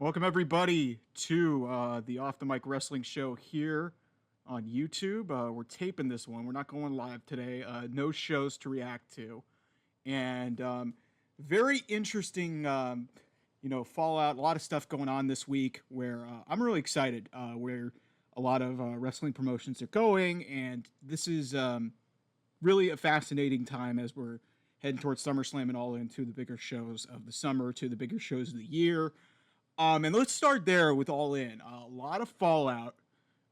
Welcome everybody to the Off the Mic Wrestling Show here on YouTube. We're taping this one. We're not going live today. No shows to react to, and very interesting. Fallout. A lot of stuff going on this week. Where I'm really excited. Where a lot of wrestling promotions are going, and this is really a fascinating time as we're heading towards SummerSlam and all into the bigger shows of the summer, to the bigger shows of the year. And let's start there with All In. A lot of fallout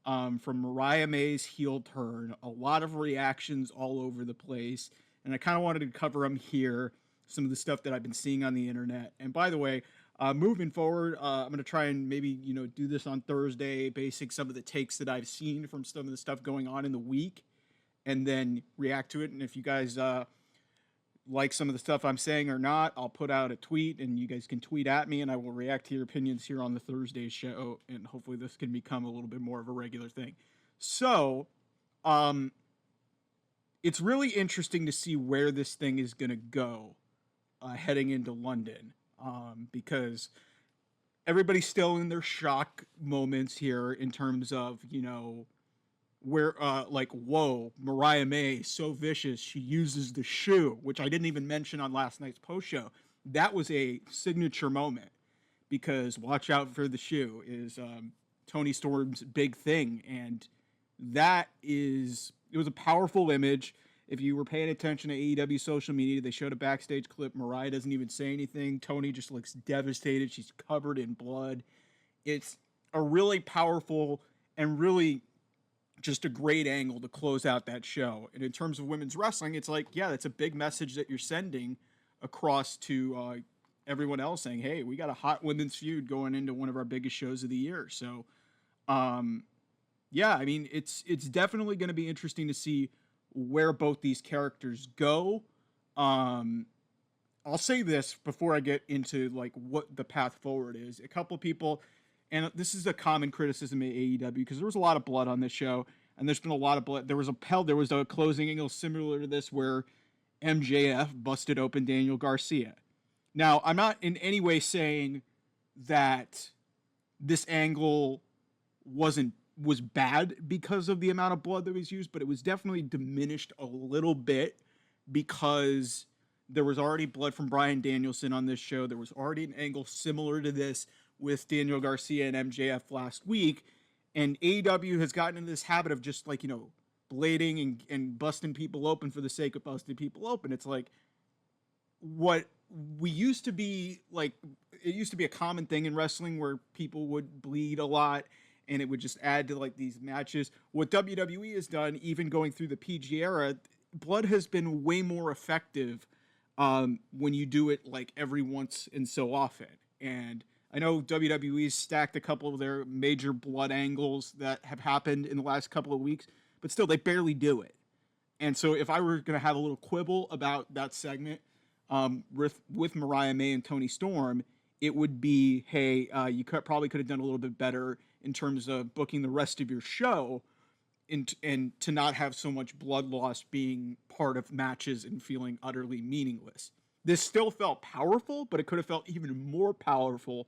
from Mariah May's heel turn, a lot of reactions all over the place. And I kind of wanted to cover them here, some of the stuff that I've been seeing on the internet. And by the way, moving forward, I'm going to try and maybe, do this on Thursday, basing some of the takes that I've seen from some of the stuff going on in the week, and then react to it. And if you guys like some of the stuff I'm saying or not, I'll put out a tweet and you guys can tweet at me and I will react to your opinions here on the Thursday show. And hopefully this can become a little bit more of a regular thing. So, it's really interesting to see where this thing is going to go heading into London, because everybody's still in their shock moments here in terms of, where like, whoa, Mariah May, so vicious, she uses the shoe, which I didn't even mention on last night's post show. That was a signature moment, because watch out for the shoe is Tony Storm's big thing, and it was a powerful image. If you were paying attention to AEW social media, they showed a backstage clip. Mariah doesn't even say anything. Tony just looks devastated. She's covered in blood. It's a really powerful and really just a great angle to close out that show. And in terms of women's wrestling, it's like, yeah, that's a big message that you're sending across to everyone else, saying, hey, we got a hot women's feud going into one of our biggest shows of the year. So, yeah, I mean, it's definitely going to be interesting to see where both these characters go. I'll say this before I get into like what the path forward is. A couple people, and this is a common criticism of AEW, because there was a lot of blood on this show, and there's been a lot of blood. There was a closing angle similar to this where MJF busted open Daniel Garcia. Now, I'm not in any way saying that this angle was bad because of the amount of blood that was used, but it was definitely diminished a little bit because there was already blood from Bryan Danielson on this show. There was already an angle similar to this with Daniel Garcia and MJF last week, and AEW has gotten into this habit of just like, blading and busting people open for the sake of busting people open. It's like what we used to be like, it used to be a common thing in wrestling where people would bleed a lot and it would just add to like these matches. What WWE has done, even going through the PG era, blood has been way more effective when you do it like every once and so often. And I know WWE's stacked a couple of their major blood angles that have happened in the last couple of weeks, but still, they barely do it. And so if I were going to have a little quibble about that segment with Mariah May and Tony Storm, it would be, hey, you probably could have done a little bit better in terms of booking the rest of your show, and to not have so much blood loss being part of matches and feeling utterly meaningless. This still felt powerful, but it could have felt even more powerful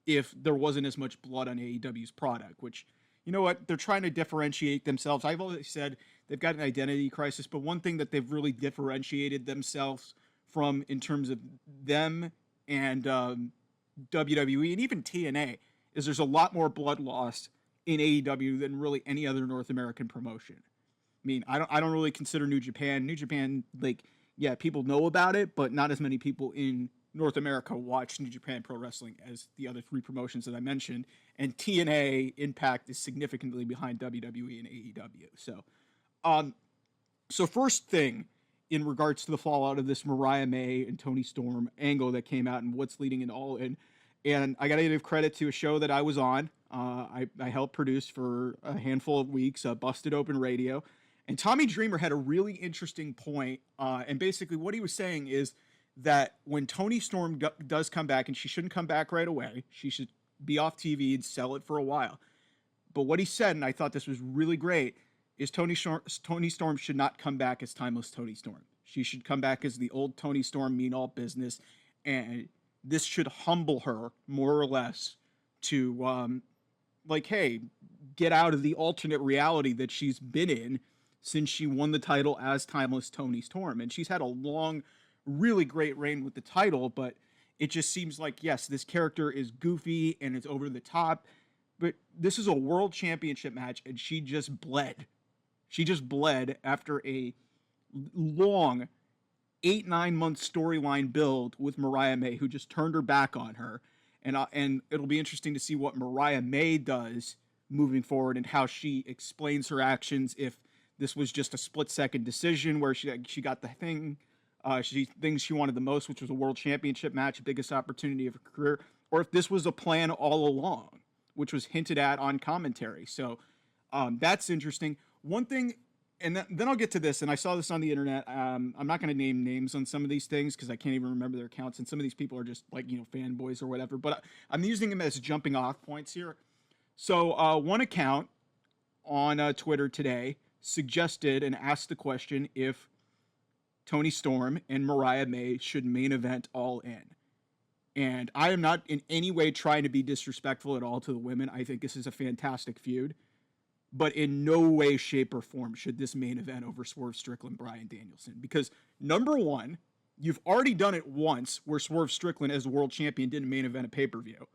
if there wasn't as much blood on AEW's product, which, you know what, they're trying to differentiate themselves. I've always said they've got an identity crisis, but one thing that they've really differentiated themselves from in terms of them and WWE and even TNA is there's a lot more blood loss in AEW than really any other North American promotion. I mean, I don't really consider New Japan. New Japan, like, yeah, people know about it, but not as many people in North America watch New Japan Pro Wrestling as the other three promotions that I mentioned. And TNA Impact is significantly behind WWE and AEW. So first thing in regards to the fallout of this Mariah May and Tony Storm angle that came out and what's leading in All In. And I got to give credit to a show that I was on. I helped produce for a handful of weeks, Busted Open Radio. And Tommy Dreamer had a really interesting point. And basically what he was saying is that when Tony Storm does come back, and she shouldn't come back right away, she should be off TV and sell it for a while. But what he said, and I thought this was really great, is Tony Storm should not come back as Timeless Tony Storm. She should come back as the old Tony Storm, mean all business, and this should humble her more or less to like, hey, get out of the alternate reality that she's been in since she won the title as Timeless Toni Storm. And she's had a long, really great reign with the title, but it just seems like, yes, this character is goofy and it's over the top, but this is a world championship match and she just bled. She just bled after a long 8-9 month storyline build with Mariah May, who just turned her back on her. And it'll be interesting to see what Mariah May does moving forward and how she explains her actions. If this was just a split-second decision where she got the thing she thinks she wanted the most, which was a world championship match, biggest opportunity of her career, or if this was a plan all along, which was hinted at on commentary. So that's interesting. One thing, and then I'll get to this, and I saw this on the internet. I'm not going to name names on some of these things because I can't even remember their accounts, and some of these people are just like, fanboys or whatever, but I'm using them as jumping off points here. So one account on Twitter today suggested and asked the question if Toni Storm and Mariah May should main event All In. And I am not in any way trying to be disrespectful at all to the women. I think this is a fantastic feud. But in no way, shape, or form should this main event over Swerve Strickland, Bryan Danielson. Because, number one, you've already done it once where Swerve Strickland, as the world champion, didn't main event a pay-per-view.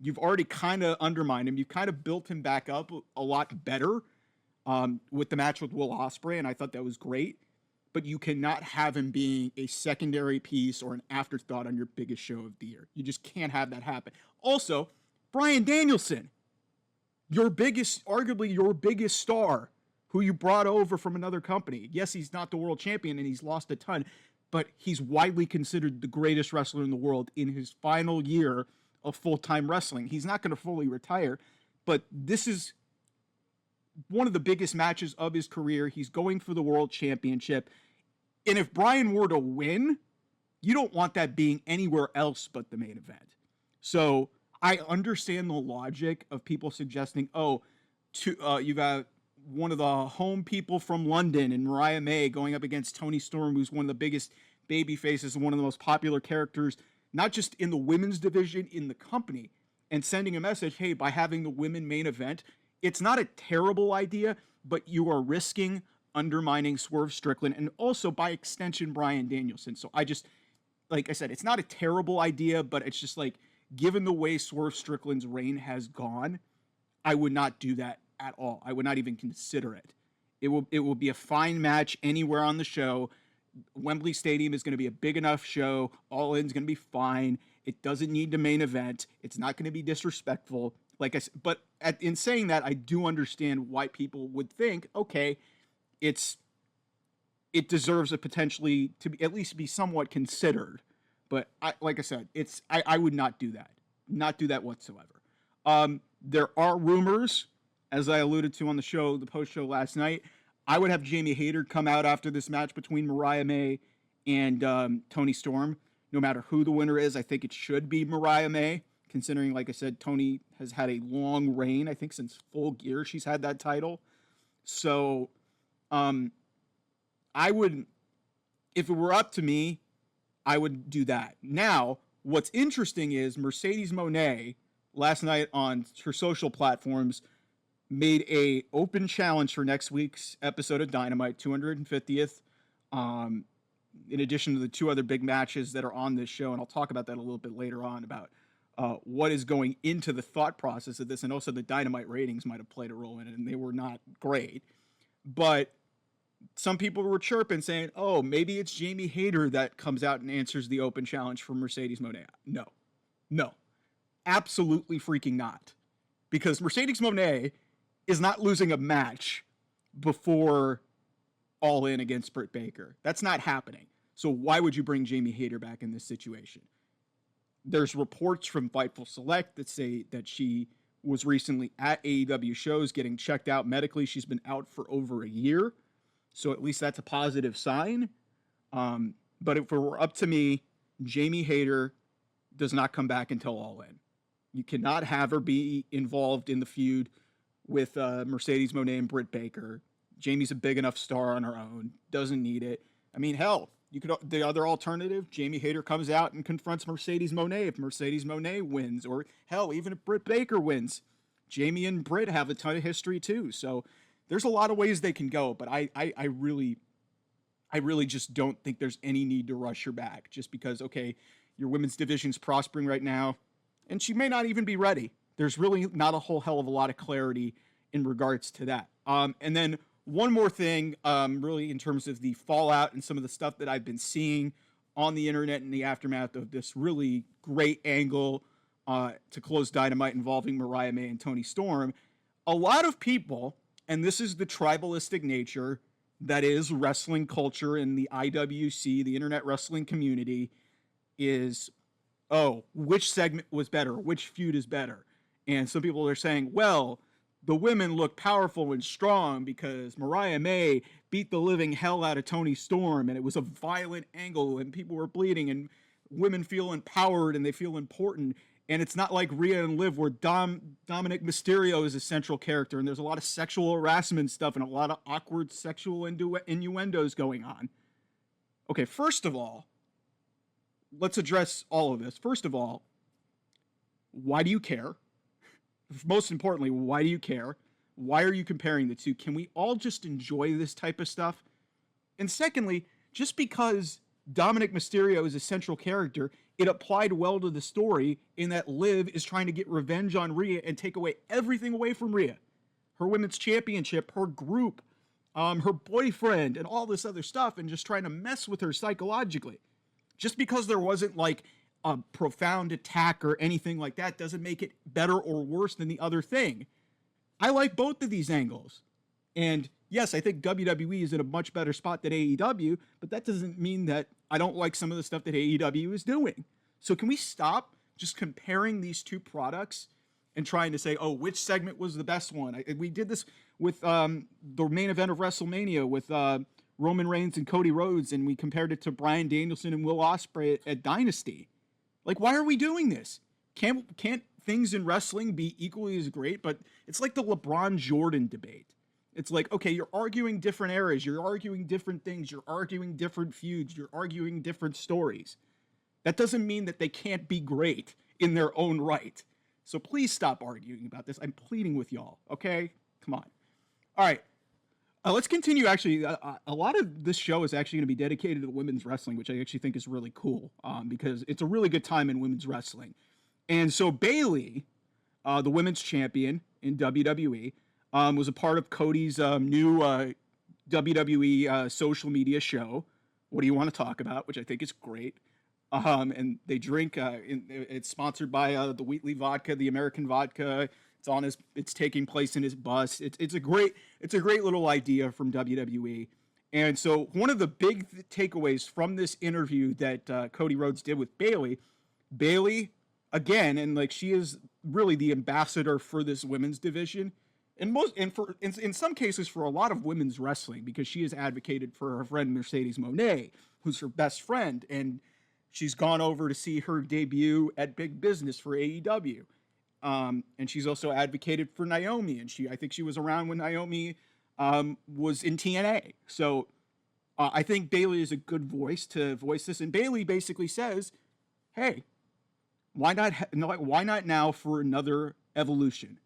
You've already kind of undermined him. You've kind of built him back up a lot better with the match with Will Ospreay, and I thought that was great. But you cannot have him being a secondary piece or an afterthought on your biggest show of the year. You just can't have that happen. Also, Bryan Danielson, arguably your biggest star, who you brought over from another company. Yes, he's not the world champion and he's lost a ton, but he's widely considered the greatest wrestler in the world in his final year of full-time wrestling. He's not going to fully retire, but this is one of the biggest matches of his career. He's going for the world championship. And if Bryan were to win, you don't want that being anywhere else but the main event. So I understand the logic of people suggesting, you got one of the home people from London and Mariah May going up against Toni Storm, who's one of the biggest baby faces and one of the most popular characters, not just in the women's division, in the company, and sending a message, hey, by having the women main event, it's not a terrible idea, but you are risking undermining Swerve Strickland and also, by extension, Bryan Danielson. So like I said, it's not a terrible idea, but it's just like, given the way Swerve Strickland's reign has gone, I would not do that at all. I would not even consider it. It will be a fine match anywhere on the show. Wembley Stadium is going to be a big enough show. All In's going to be fine. It doesn't need to main event. It's not going to be disrespectful. Like I said, but in saying that, I do understand why people would think, okay, it deserves a potentially to be, at least be somewhat considered. But like I said, I would not do that. Not do that whatsoever. There are rumors, as I alluded to on the show, the post-show last night. I would have Jamie Hayter come out after this match between Mariah May and Toni Storm. No matter who the winner is, I think it should be Mariah May, considering, like I said, Toni has had a long reign. I think since Full Gear she's had that title. So I would, if it were up to me, I would do that. Now, what's interesting is Mercedes Moné last night on her social platforms made a open challenge for next week's episode of Dynamite, 250th, in addition to the two other big matches that are on this show. And I'll talk about that a little bit later on about what is going into the thought process of this. And also the Dynamite ratings might have played a role in it, and they were not great. But some people were chirping saying, oh, maybe it's Jamie Hayter that comes out and answers the open challenge for Mercedes Moné. No, absolutely freaking not. Because Mercedes Moné is not losing a match before All In against Britt Baker. That's not happening. So why would you bring Jamie Hayter back in this situation? There's reports from Fightful Select that say that she was recently at AEW shows getting checked out medically. She's been out for over a year. So at least that's a positive sign. But if it were up to me, Jamie Hayter does not come back until All In. You cannot have her be involved in the feud with Mercedes Moné and Britt Baker. Jamie's a big enough star on her own. Doesn't need it. I mean, hell, The other alternative, Jamie Hayter comes out and confronts Mercedes Moné. If Mercedes Moné wins, or hell, even if Britt Baker wins, Jamie and Britt have a ton of history too. So there's a lot of ways they can go, but I really just don't think there's any need to rush her back just because, okay, your women's division's prospering right now, and she may not even be ready. There's really not a whole hell of a lot of clarity in regards to that. And then one more thing, really in terms of the fallout and some of the stuff that I've been seeing on the internet in the aftermath of this really great angle to close Dynamite involving Mariah May and Toni Storm, a lot of people, and this is the tribalistic nature that is wrestling culture in the IWC, the internet wrestling community, is, oh, which segment was better? Which feud is better? And some people are saying, well, the women look powerful and strong because Mariah May beat the living hell out of Toni Storm, and it was a violent angle, and people were bleeding, and women feel empowered and they feel important. And it's not like Rhea and Liv where Dominic Mysterio is a central character, and there's a lot of sexual harassment stuff and a lot of awkward sexual innuendos going on. Okay, first of all, let's address all of this. First of all, why do you care? Most importantly, why do you care? Why are you comparing the two? Can we all just enjoy this type of stuff? And secondly, just because Dominic Mysterio is a central character, it applied well to the story in that Liv is trying to get revenge on Rhea and take away everything away from Rhea. Her women's championship, her group, her boyfriend, and all this other stuff, and just trying to mess with her psychologically. Just because there wasn't like a profound attack or anything like that doesn't make it better or worse than the other thing. I like both of these angles. And yes, I think WWE is in a much better spot than AEW, but that doesn't mean that I don't like some of the stuff that AEW is doing. So can we stop just comparing these two products and trying to say, oh, which segment was the best one? We did this with the main event of WrestleMania with Roman Reigns and Cody Rhodes, and we compared it to Bryan Danielson and Will Ospreay at Dynasty. Like, why are we doing this? Can't things in wrestling be equally as great? But it's like the LeBron Jordan debate. It's like, okay, you're arguing different eras, you're arguing different things, you're arguing different feuds, you're arguing different stories. That doesn't mean that they can't be great in their own right. So please stop arguing about this. I'm pleading with y'all, okay? Come on. All right. Let's continue. Actually, a lot of this show is actually going to be dedicated to women's wrestling, which I actually think is really cool because it's a really good time in women's wrestling. And so Bayley, the women's champion in WWE, was a part of Cody's new WWE social media show. What do you want to talk about? Which I think is great. And they drink. It's sponsored by the Wheatley vodka, the American vodka. It's taking place in his bus. It's a great little idea from WWE. And so one of the big takeaways from this interview that Cody Rhodes did with Bayley again, and like she is really the ambassador for this women's division, and in some cases for a lot of women's wrestling, because she has advocated for her friend Mercedes Moné, who's her best friend, and she's gone over to see her debut at Big Business for AEW. And she's also advocated for Naomi, and I think she was around when Naomi was in TNA. So I think Bayley is a good voice to voice this. And Bayley basically says, hey, why not now for another evolution?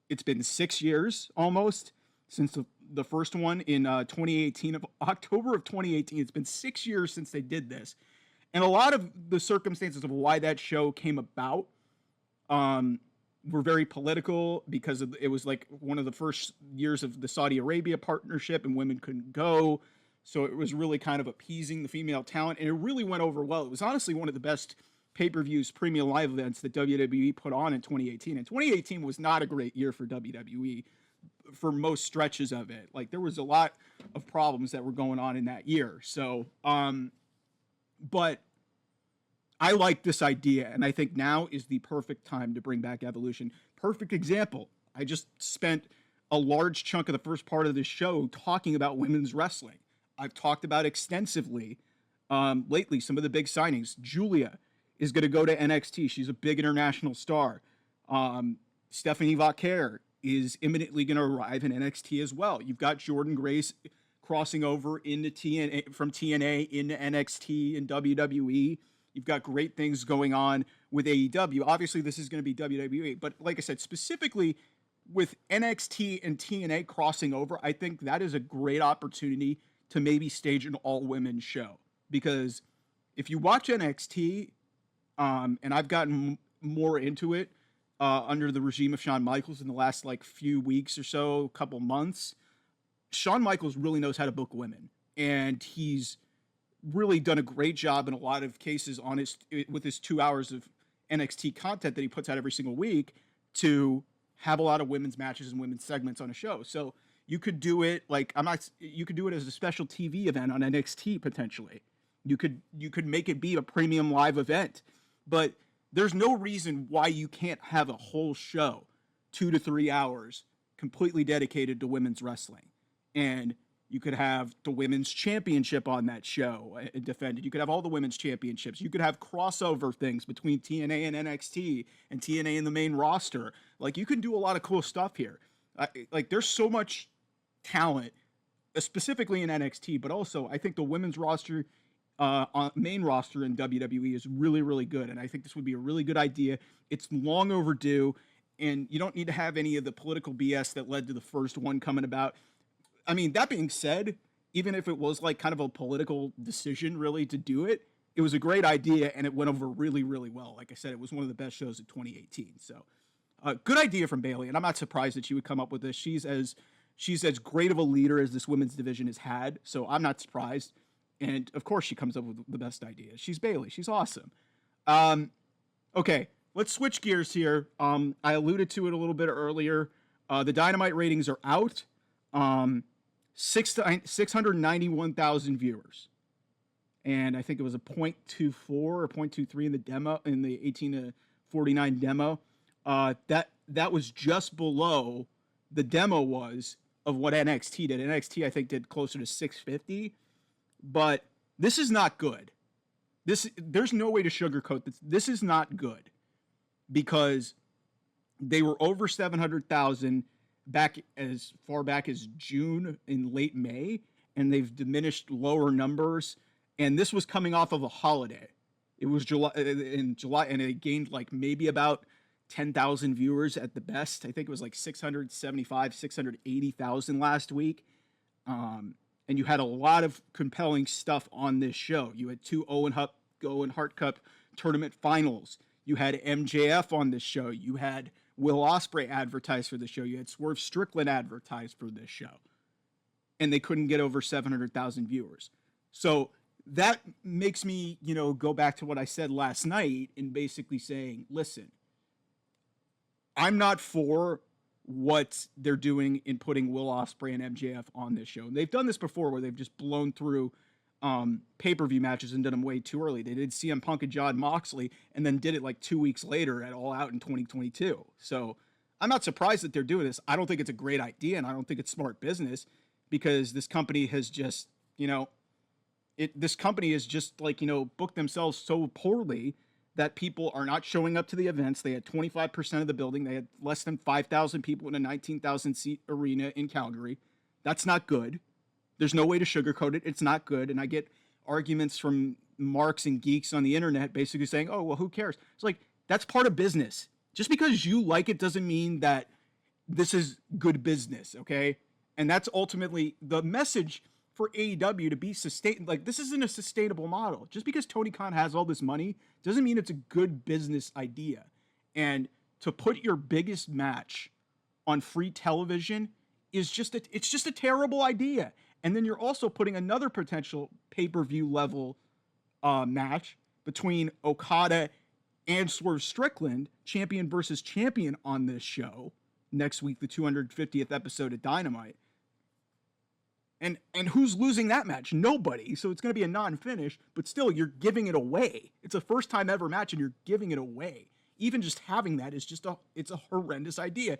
It's been 6 years almost since the first one in 2018, of October of 2018. It's been 6 years since they did this. And a lot of the circumstances of why that show came about were very political, because it was like one of the first years of the Saudi Arabia partnership and women couldn't go. So it was really kind of appeasing the female talent, and it really went over well. It was honestly one of the best pay-per-views, premium live events that WWE put on in 2018. And 2018 was not a great year for WWE for most stretches of it. Like, there was a lot of problems that were going on in that year. So, but I like this idea, and I think now is the perfect time to bring back Evolution. Perfect example. I just spent a large chunk of the first part of this show talking about women's wrestling. I've talked about extensively lately some of the big signings. Julia is going to go to NXT. She's a big international star. Stephanie Vaquer is imminently going to arrive in NXT as well. You've got Jordan Grace crossing over into TNA from TNA into NXT and WWE. You've got great things going on with AEW. Obviously, this is going to be WWE, but like I said, specifically with NXT and TNA crossing over, I think that is a great opportunity to maybe stage an all-women show. Because if you watch NXT, and I've gotten more into it under the regime of Shawn Michaels in the last like few weeks or so, couple months, Shawn Michaels really knows how to book women, and he's really done a great job in a lot of cases on with his 2 hours of NXT content that he puts out every single week to have a lot of women's matches and women's segments on a show. So you could do it like you could do it as a special TV event on NXT potentially. You could make it be a premium live event, but there's no reason why you can't have a whole show, 2 to 3 hours, completely dedicated to women's wrestling. And you could have the women's championship on that show defended. You could have all the women's championships. You could have crossover things between TNA and NXT and TNA and the main roster. Like, you can do a lot of cool stuff here. Like, there's so much talent, specifically in NXT, but also I think the women's roster, main roster in WWE is really, really good. And I think this would be a really good idea. It's long overdue, and you don't need to have any of the political BS that led to the first one coming about. I mean, that being said, even if it was like kind of a political decision really to do it, it was a great idea and it went over really, really well. Like I said, it was one of the best shows of 2018. So good idea from Bayley. And I'm not surprised that she would come up with this. She's as great of a leader as this women's division has had. So I'm not surprised. And of course she comes up with the best ideas. She's Bayley. She's awesome. Okay, let's switch gears here. I alluded to it a little bit earlier. The Dynamite ratings are out. 691,000 viewers, and I think it was a 0.24 or 0.23 in the demo, in the 18 to 49 demo. That was just below the demo was of what NXT did. NXT I think did closer to 650, but this is not good. There's no way to sugarcoat this. This is not good because they were over 700,000 back as far back as June in late May, and they've diminished lower numbers. And this was coming off of a holiday. It was July, and it gained like maybe about 10,000 viewers at the best. I think it was like 675, 680,000 last week. And you had a lot of compelling stuff on this show. You had 2 Owen Hart Cup tournament finals. You had MJF on this show. You had Will Ospreay advertised for the show. You had Swerve Strickland advertised for this show. And they couldn't get over 700,000 viewers. So that makes me, go back to what I said last night in basically saying, listen, I'm not for what they're doing in putting Will Ospreay and MJF on this show. And they've done this before where they've just blown through pay-per-view matches and did them way too early. They did CM Punk and John Moxley and then did it like 2 weeks later at All Out in 2022. So I'm not surprised that they're doing this. I don't think it's a great idea, and I don't think it's smart business because this company has just, this company is just like, booked themselves so poorly that people are not showing up to the events. They had 25% of the building. They had less than 5,000 people in a 19,000 seat arena in Calgary. That's not good. There's no way to sugarcoat it. It's not good. And I get arguments from marks and geeks on the internet basically saying, oh, well, who cares? It's like, that's part of business. Just because you like it doesn't mean that this is good business, okay? And that's ultimately the message for AEW to be sustained. Like, this isn't a sustainable model. Just because Tony Khan has all this money doesn't mean it's a good business idea. And to put your biggest match on free television is just a terrible idea. And then you're also putting another potential pay-per-view level match between Okada and Swerve Strickland, champion versus champion, on this show next week, the 250th episode of Dynamite. And who's losing that match? Nobody. So it's going to be a non-finish, but still, you're giving it away. It's a first-time ever match, and you're giving it away. Even just having that is it's a horrendous idea.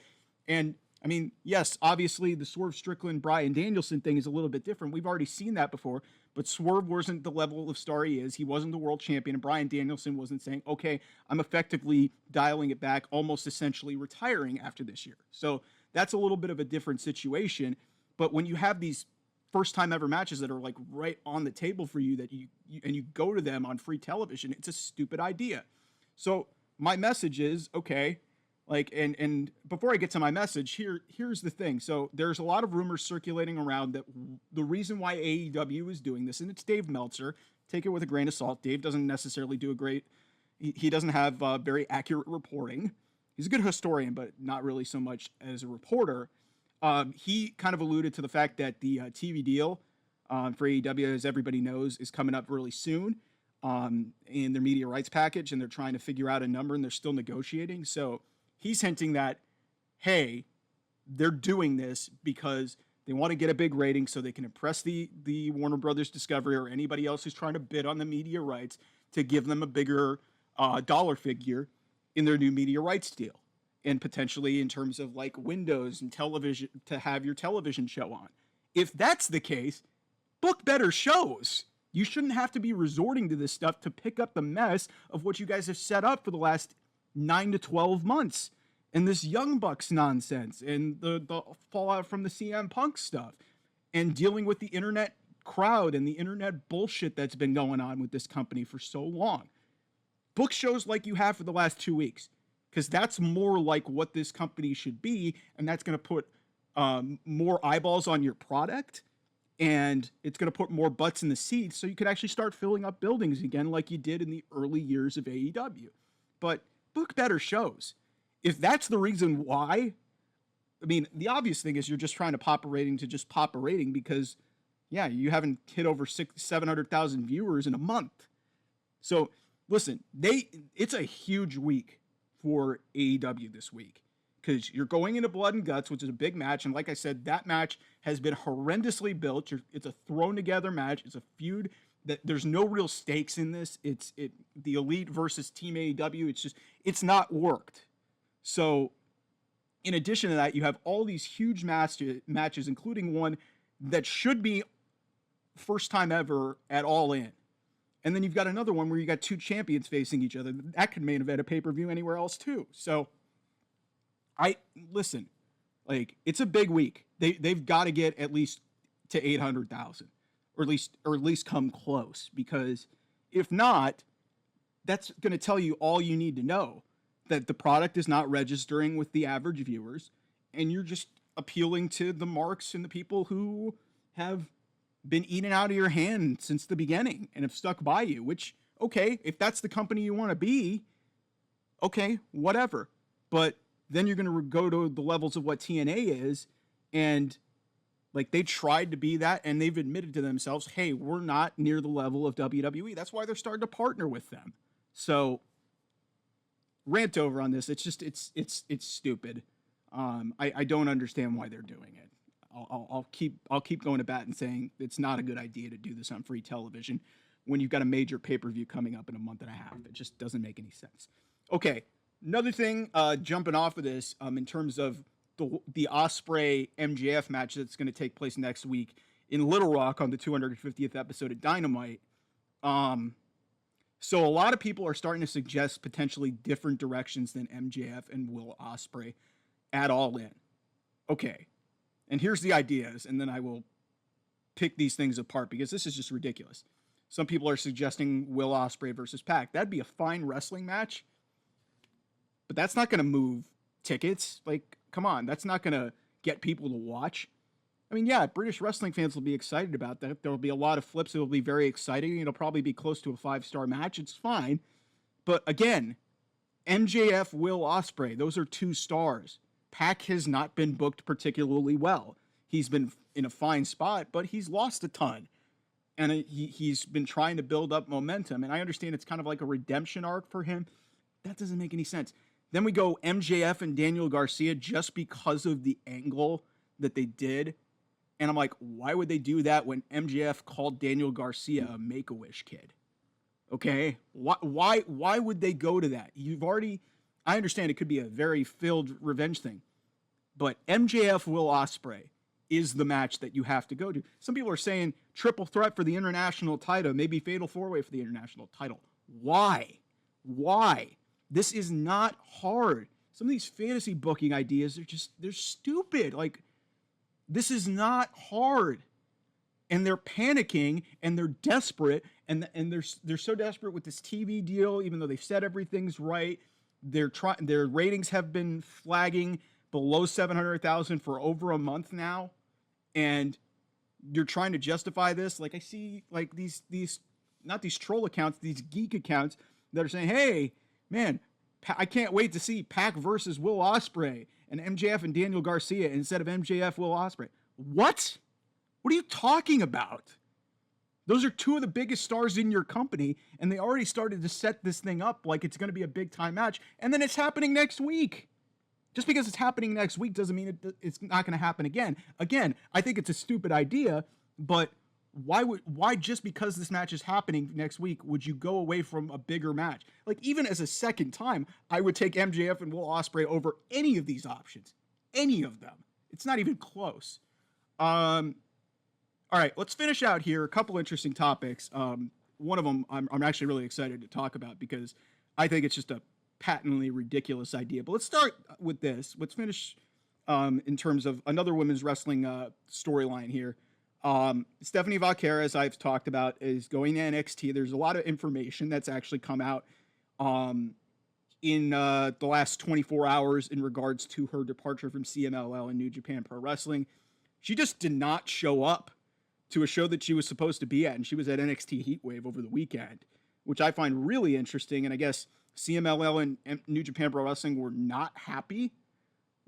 And I mean, yes, obviously the Swerve Strickland, Bryan Danielson thing is a little bit different. We've already seen that before, but Swerve wasn't the level of star he is. He wasn't the world champion, and Bryan Danielson wasn't saying, okay, I'm effectively dialing it back, almost essentially retiring after this year. So that's a little bit of a different situation. But when you have these first time ever matches that are like right on the table for you that you go to them on free television. It's a stupid idea. So my message is, okay, like, and before I get to my message, here's the thing. So there's a lot of rumors circulating around that the reason why AEW is doing this, and it's Dave Meltzer, take it with a grain of salt. Dave doesn't necessarily do a great, he doesn't have very accurate reporting. He's a good historian, but not really so much as a reporter. He kind of alluded to the fact that the TV deal for AEW, as everybody knows, is coming up really soon in their media rights package, and they're trying to figure out a number, and they're still negotiating. So he's hinting that, hey, they're doing this because they want to get a big rating so they can impress the Warner Brothers Discovery or anybody else who's trying to bid on the media rights to give them a bigger dollar figure in their new media rights deal. And potentially in terms of like windows and television to have your television show on. If that's the case, book better shows. You shouldn't have to be resorting to this stuff to pick up the mess of what you guys have set up for the last 9 to 12 months. And this Young Bucks nonsense and the fallout from the CM Punk stuff and dealing with the internet crowd and the internet bullshit that's been going on with this company for so long. Book shows like you have for the last 2 weeks. Because that's more like what this company should be, and that's going to put more eyeballs on your product, and it's going to put more butts in the seats so you can actually start filling up buildings again like you did in the early years of AEW. But book better shows. If that's the reason why, I mean, the obvious thing is you're just trying to pop a rating to just pop a rating because, yeah, you haven't hit over 700,000 viewers in a month. So, listen, it's a huge week for AEW this week because you're going into Blood and Guts, which is a big match. And like I said, that match has been horrendously built. It's a thrown together match. It's a feud that there's no real stakes in this. It's the Elite versus Team AEW. It's not worked. So in addition to that, you have all these huge matches, including one that should be first time ever at All In. And then you've got another one where you got two champions facing each other. That could main event a pay-per-view anywhere else too. So listen, like it's a big week. They've got to get at least to 800,000 or at least come close, because if not, that's going to tell you all you need to know, that the product is not registering with the average viewers and you're just appealing to the marks and the people who have been eating out of your hand since the beginning and have stuck by you, which, okay, if that's the company you want to be, okay, whatever. But then you're going to go to the levels of what TNA is, and like they tried to be that, and they've admitted to themselves, hey, we're not near the level of WWE. That's why they're starting to partner with them. So rant over on this. It's just, it's stupid. I don't understand why they're doing it. I'll keep going to bat and saying it's not a good idea to do this on free television when you've got a major pay-per-view coming up in a month and a half. It just doesn't make any sense. Okay, another thing, jumping off of this, in terms of the Ospreay MJF match that's going to take place next week in Little Rock on the 250th episode of Dynamite. So a lot of people are starting to suggest potentially different directions than MJF and Will Ospreay at All In. Okay. And here's the ideas, and then I will pick these things apart because this is just ridiculous. Some people are suggesting Will Ospreay versus Pac. That'd be a fine wrestling match, but that's not going to move tickets. Like, come on, that's not going to get people to watch. I mean, yeah, British wrestling fans will be excited about that. There will be a lot of flips. It will be very exciting. It'll probably be close to a 5-star match. It's fine. But again, MJF, Will Ospreay, those are 2 stars. Pac has not been booked particularly well. He's been in a fine spot, but he's lost a ton. And he's been trying to build up momentum. And I understand it's kind of like a redemption arc for him. That doesn't make any sense. Then we go MJF and Daniel Garcia just because of the angle that they did. And I'm like, why would they do that when MJF called Daniel Garcia a Make-A-Wish kid? Okay? Why would they go to that? I understand it could be a very filled revenge thing, but MJF Will Ospreay is the match that you have to go to. Some people are saying triple threat for the international title, maybe fatal 4-way for the international title. Why? This is not hard. Some of these fantasy booking ideas they're stupid. Like, this is not hard. and they're panicking and they're desperate and they're so desperate with this TV deal, even though they've said everything's right. Their ratings have been flagging below 700,000 for over a month now, and you're trying to justify this. Like, I see like these not these troll accounts, these geek accounts that are saying, "Hey, man, I can't wait to see Pac versus Will Ospreay and MJF and Daniel Garcia instead of MJF Will Ospreay." What? What are you talking about? Those are two of the biggest stars in your company, and they already started to set this thing up like it's going to be a big time match, and then it's happening next week. Just because it's happening next week doesn't mean it's not going to happen again. Again, I think it's a stupid idea, but why just because this match is happening next week would you go away from a bigger match? Like, even as a second time, I would take MJF and Will Ospreay over any of these options. Any of them. It's not even close. All right, let's finish out here. A couple interesting topics. One of them I'm actually really excited to talk about because I think it's just a patently ridiculous idea. But let's start with this. Let's finish in terms of another women's wrestling storyline here. Stephanie Vaquera, as I've talked about, is going to NXT. There's a lot of information that's actually come out in the last 24 hours in regards to her departure from CMLL and New Japan Pro Wrestling. She just did not show up to a show that she was supposed to be at, and she was at NXT Heatwave over the weekend, which I find really interesting. And I guess CMLL and New Japan Pro Wrestling were not happy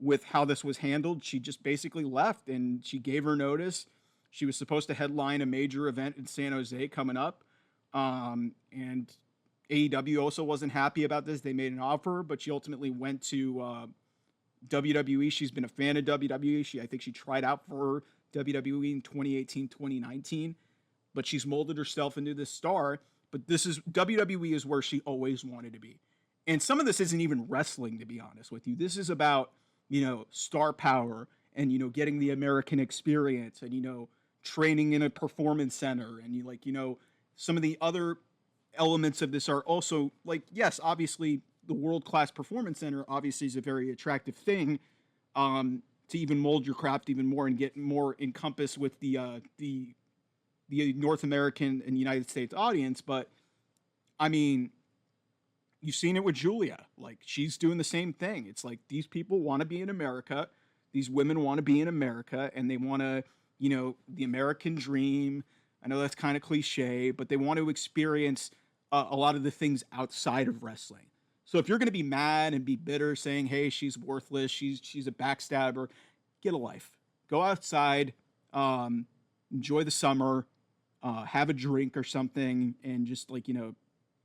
with how this was handled. She just basically left, and she gave her notice. She was supposed to headline a major event in San Jose coming up, and AEW also wasn't happy about this. They made an offer, but she ultimately went to WWE. She's been a fan of WWE. I think she tried out for WWE in 2018, 2019, but she's molded herself into this star. But WWE is where she always wanted to be. And some of this isn't even wrestling, to be honest with you. This is about, star power and, getting the American experience and, training in a performance center. And some of the other elements of this are also like, yes, obviously the world-class performance center obviously is a very attractive thing. To even mold your craft even more and get more encompassed with the North American and United States audience. But I mean, you've seen it with Julia. Like, she's doing the same thing. It's like these people want to be in America. These women want to be in America, and they want to, the American dream. I know that's kind of cliche, but they want to experience a lot of the things outside of wrestling. So if you're going to be mad and be bitter saying, hey, she's worthless, she's a backstabber, get a life. Go outside, enjoy the summer, have a drink or something, and just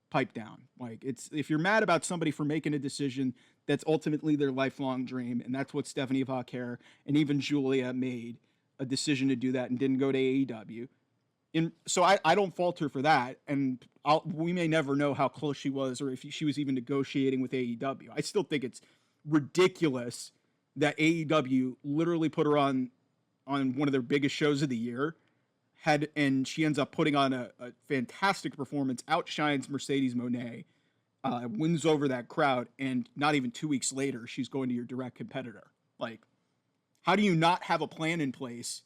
pipe down. Like, if you're mad about somebody for making a decision that's ultimately their lifelong dream, and that's what Stephanie Vaquer and even Julia made a decision to do that and didn't go to AEW. So I don't fault her for that, and we may never know how close she was or if she was even negotiating with AEW. I still think it's ridiculous that AEW literally put her on one of their biggest shows of the year, and she ends up putting on a fantastic performance, outshines Mercedes Moné, wins over that crowd, and not even 2 weeks later, she's going to your direct competitor. Like, how do you not have a plan in place?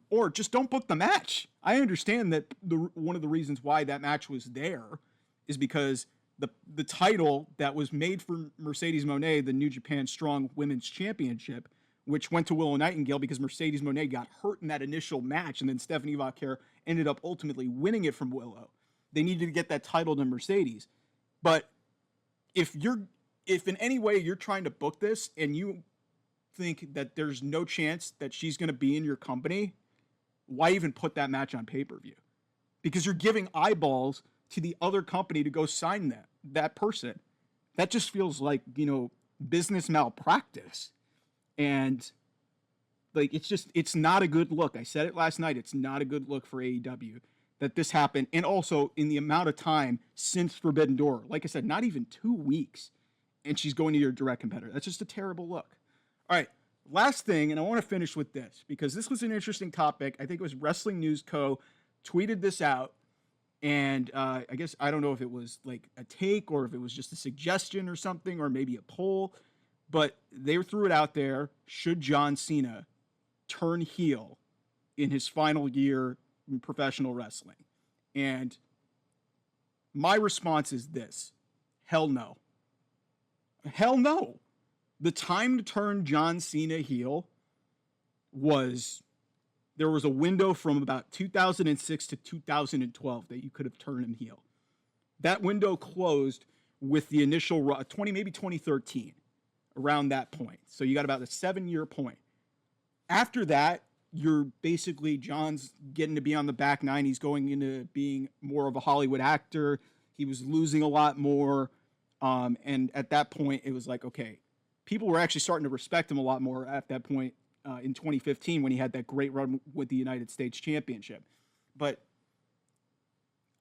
Or just don't book the match. I understand that one of the reasons why that match was there is because the title that was made for Mercedes Moné, the New Japan Strong Women's Championship, which went to Willow Nightingale because Mercedes Moné got hurt in that initial match, and then Stephanie Vaquer ended up ultimately winning it from Willow. They needed to get that title to Mercedes. But if in any way you're trying to book this and you think that there's no chance that she's going to be in your company, why even put that match on pay-per-view? Because you're giving eyeballs to the other company to go sign that person. That just feels like, business malpractice. And like, it's not a good look. I said it last night. It's not a good look for AEW that this happened. And also in the amount of time since Forbidden Door, like I said, not even 2 weeks, and she's going to your direct competitor. That's just a terrible look. All right, last thing, and I want to finish with this because this was an interesting topic. I think it was Wrestling News Co. tweeted this out, and I guess I don't know if it was like a take or if it was just a suggestion or something or maybe a poll, but they threw it out there. Should John Cena turn heel in his final year in professional wrestling. And my response is this: hell no. Hell no. The time to turn John Cena heel there was a window from about 2006 to 2012 that you could have turned him heel. That window closed with the initial 2013, around that point. So you got about a 7-year point. After that, you're basically, John's getting to be on the back nine. He's going into being more of a Hollywood actor. He was losing a lot more. And at that point, it was like, okay, people were actually starting to respect him a lot more at that point in 2015 when he had that great run with the United States Championship. But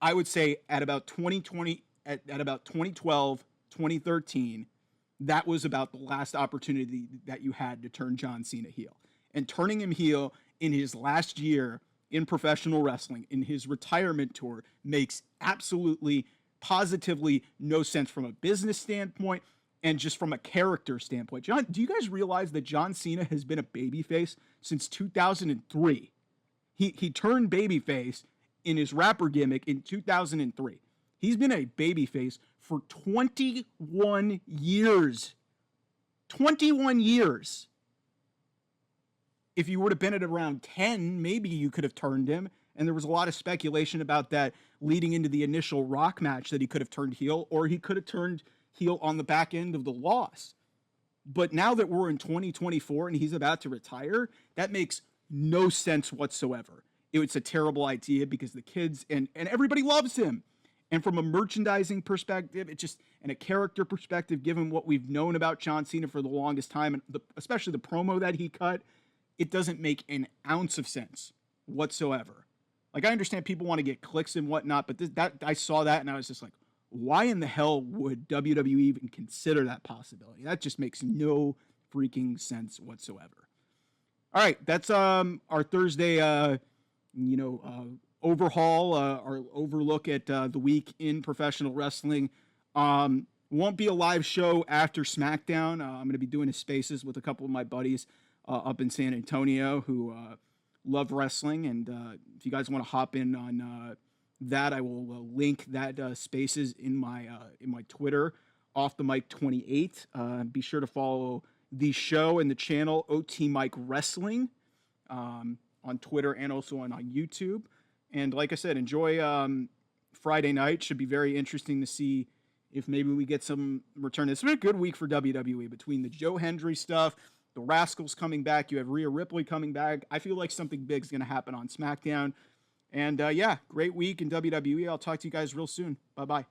I would say at about 2020, at about 2012, 2013, that was about the last opportunity that you had to turn John Cena heel. And turning him heel in his last year in professional wrestling, in his retirement tour, makes absolutely, positively no sense from a business standpoint and just from a character standpoint. John, do you guys realize that John Cena has been a babyface since 2003? He turned babyface in his rapper gimmick in 2003. He's been a babyface for 21 years. 21 years. If you would have been at around 10, maybe you could have turned him. And there was a lot of speculation about that leading into the initial Rock match, that he could have turned heel, or he could have turned heel on the back end of the loss. But now that we're in 2024 and he's about to retire, that makes no sense whatsoever. It's a terrible idea because the kids and everybody loves him. And from a merchandising perspective, and a character perspective, given what we've known about John Cena for the longest time, and especially the promo that he cut, it doesn't make an ounce of sense whatsoever. Like, I understand people want to get clicks and whatnot, but that I saw that and I was just like, why in the hell would WWE even consider that possibility? That just makes no freaking sense whatsoever. All right, that's our Thursday, overhaul, our overlook at the week in professional wrestling. Won't be a live show after SmackDown. I'm going to be doing a Spaces with a couple of my buddies up in San Antonio who love wrestling. And if you guys want to hop in on that, I will link that Spaces in my Twitter, Off the Mic 28. Be sure to follow the show and the channel OT Mike Wrestling on Twitter and also on YouTube. And like I said, enjoy Friday night. Should be very interesting to see if maybe we get some return. It's been a good week for WWE between the Joe Hendry stuff, the Rascals coming back. You have Rhea Ripley coming back. I feel like something big is going to happen on SmackDown. And great week in WWE. I'll talk to you guys real soon. Bye-bye.